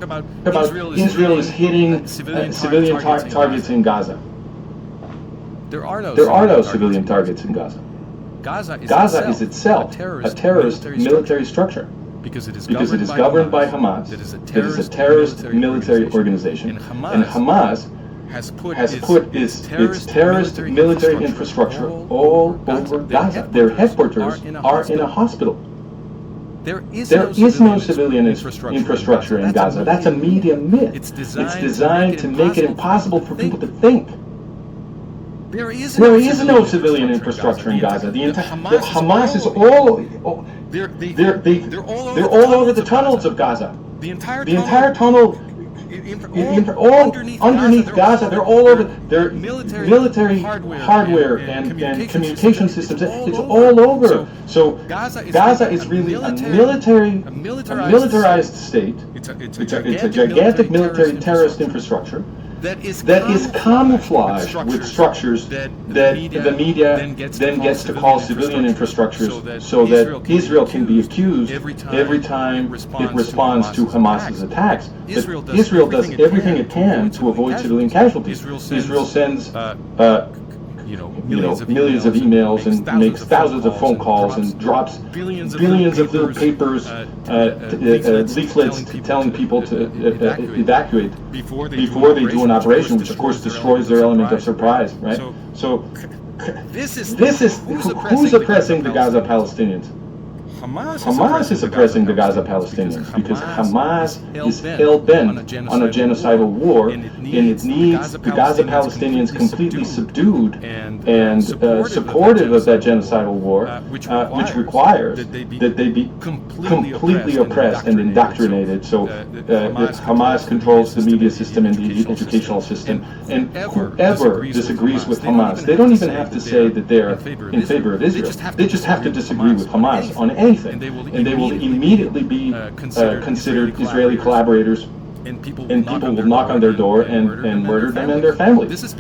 about Israel is hitting civilian targets in Gaza. There are no civilian targets in Gaza. Gaza is itself a terrorist military structure because it is governed by Hamas. That is a terrorist military organization. And Hamas has put its terrorist military infrastructure all over Gaza. Their headquarters are in a hospital. There is no civilian infrastructure in Gaza. That's a media myth. It's designed to make it impossible for people to think. There is no civilian infrastructure in Gaza. Hamas is all. They're all over the tunnels of Gaza. The entire tunnel. All underneath Gaza, they're all over. They're military hardware and communication systems. It's all over. So Gaza is really a militarized state. It's a gigantic military terrorist infrastructure that is camouflaged with structures that the media then gets to call civilian infrastructures, so that Israel can be accused every time it responds to Hamas's attacks. But Israel does everything it can to avoid civilian casualties. Israel sends millions of emails and makes thousands of phone calls and drops billions of little papers, leaflets telling people to evacuate before they do an operation, which of course destroys their element of surprise, right? So this is who's oppressing the Gaza Palestinians? Hamas is oppressing the Gaza Palestinians because Hamas is hell-bent on a genocidal war, and it needs the Gaza Palestinians completely subdued and supportive of that genocidal war, which requires that they be completely oppressed and indoctrinated. So Hamas controls the media system and the educational system, and whoever disagrees with Hamas, they don't even have to say that they're in favor of Israel. They just have to disagree with Hamas on anything. And they will immediately be considered Israeli collaborators, and people will knock on their door and murder them and their families.